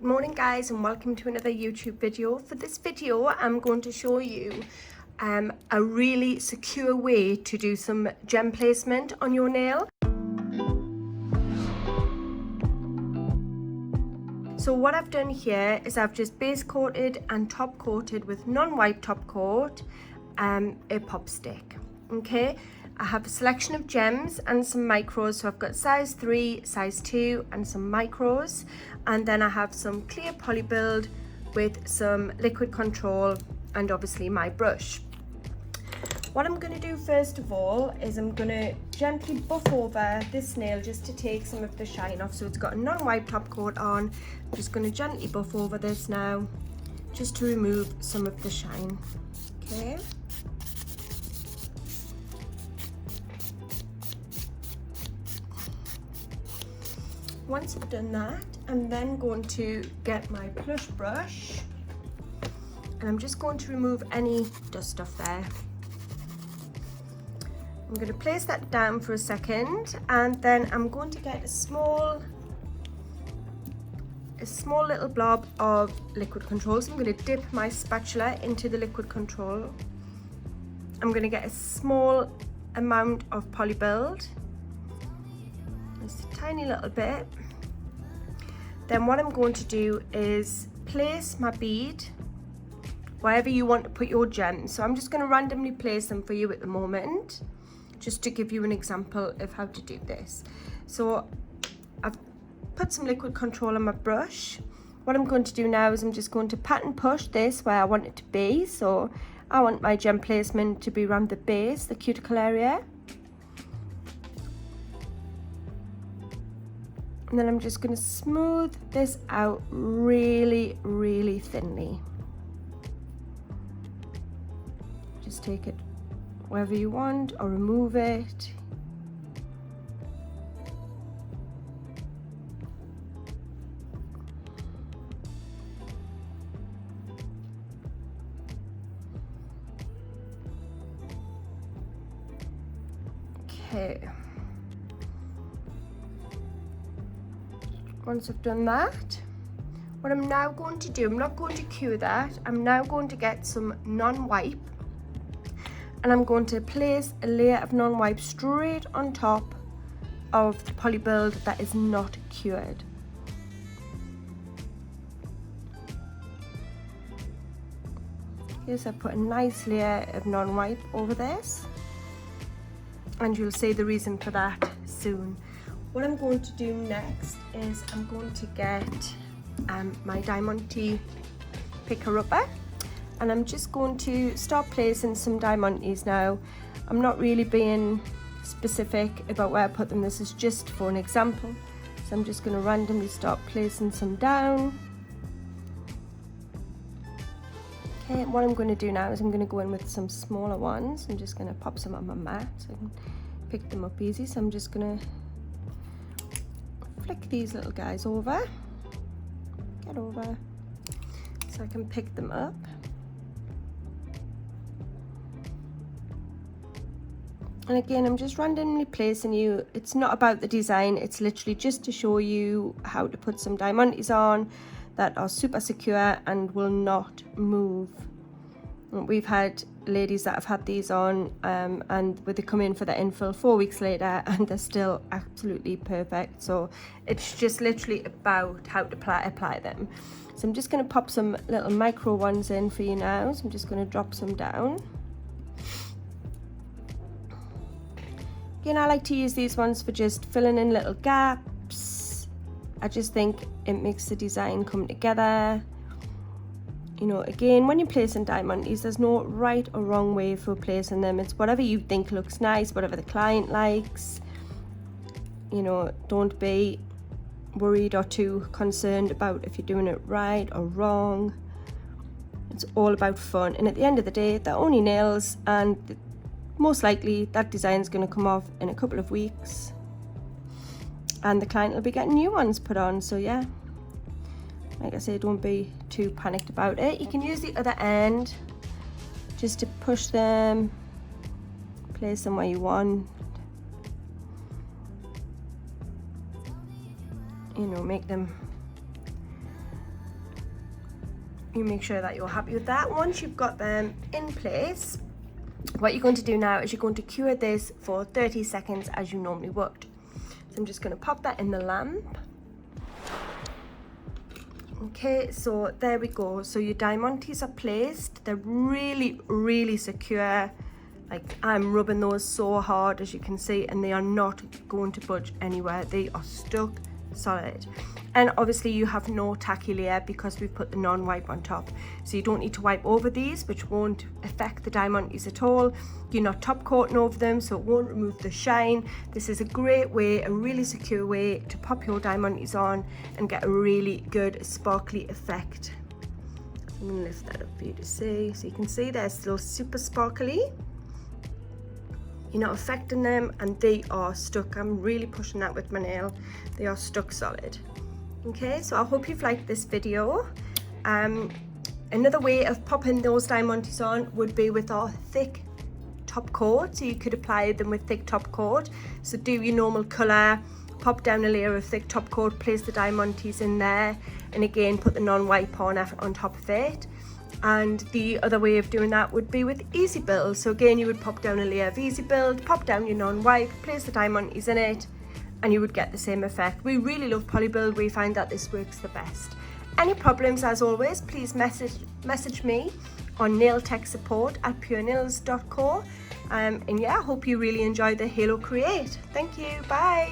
Good morning guys, and welcome to another YouTube video. For this video I'm going to show you a really secure way to do some gem placement on your nail. So what I've done here is I've just base coated and top coated with non-white top coat a pop stick. Okay, I have a selection of gems and some micros, so I've got size 3, size 2 and some micros, and then I have some clear poly build with some liquid control and obviously my brush. What I'm going to do first of all is I'm going to gently buff over this nail just to take some of the shine off. So it's got a non-white top coat on. I'm just going to gently buff over this now just to remove some of the shine. Okay. Once I've done that, I'm then going to get my plush brush and I'm just going to remove any dust off there. I'm going to place that down for a second, and then I'm going to get a small little blob of liquid control. So I'm going to dip my spatula into the liquid control. I'm going to get a small amount of poly build, just a tiny little bit. Then what I'm going to do is place my bead wherever you want to put your gems. So I'm just going to randomly place them for you at the moment, just to give you an example of how to do this. So I've put some liquid control on my brush. What I'm going to do now is I'm just going to pat and push this where I want it to be. So I want my gem placement to be around the base, the cuticle area. And then I'm just going to smooth this out really, really thinly. Just take it wherever you want or remove it. Okay. Once I've done that, what I'm now going to do, I'm not going to cure that, I'm now going to get some non-wipe and I'm going to place a layer of non-wipe straight on top of the poly build that is not cured. Here's I put a nice layer of non-wipe over this, and you'll see the reason for that soon. What I'm going to do next is I'm going to get my Diamante picker upper, and I'm just going to start placing some Diamantes now. I'm not really being specific about where I put them, this is just for an example. So I'm just going to randomly start placing some down. Okay, what I'm going to do now is I'm going to go in with some smaller ones. I'm just going to pop some on my mat so I can pick them up easy. So I'm just going to flick these little guys over, get over, so I can pick them up. And again, I'm just randomly placing you. It's not about the design, it's literally just to show you how to put some Diamantes on that are super secure and will not move. We've had ladies that have had these on and they come in for the infill 4 weeks later and they're still absolutely perfect. So it's just literally about how to apply them. So I'm just going to pop some little micro ones in for you now. So I'm just going to drop some down. Again, I like to use these ones for just filling in little gaps. I just think it makes the design come together. You know, again, when you're placing Diamantes, there's no right or wrong way for placing them. It's whatever you think looks nice, whatever the client likes. You know, don't be worried or too concerned about if you're doing it right or wrong. It's all about fun. And at the end of the day, they're only nails, and most likely that design is going to come off in a couple of weeks. And the client will be getting new ones put on. So yeah. Like I say, don't be too panicked about it. You can use the other end just to push them, place them where you want. You know, make them you make sure that you're happy with that. Once you've got them in place, what you're going to do now is you're going to cure this for 30 seconds as you normally would. So I'm just going to pop that in the lamp. Okay, so there we go. So your diamantes are placed. They're really, really secure. Like, I'm rubbing those so hard, as you can see, and they are not going to budge anywhere. They are stuck solid. And obviously you have no tacky layer because we've put the non-wipe on top. So you don't need to wipe over these, which won't affect the diamantes at all. You're not top coating over them, so it won't remove the shine. This is a great way, a really secure way to pop your diamantes on and get a really good sparkly effect. I'm gonna lift that up for you to see. So you can see they're still super sparkly. You're not affecting them, and they are stuck. I'm really pushing that with my nail. They are stuck solid. Okay, so I hope you've liked this video. Another way of popping those diamantes on would be with our thick top coat. So you could apply them with thick top coat. So do your normal colour, pop down a layer of thick top coat, place the diamantes in there, and again put the non-wipe on top of it. And the other way of doing that would be with Easy Build. So again, you would pop down a layer of Easy Build, pop down your non-wipe, place the diamantes in it, and you would get the same effect. We really love Polybuild. We find that this works the best. Any problems, as always, please message me on nailtechsupport@purenails.co. And yeah, I hope you really enjoyed the Halo Create. Thank you. Bye.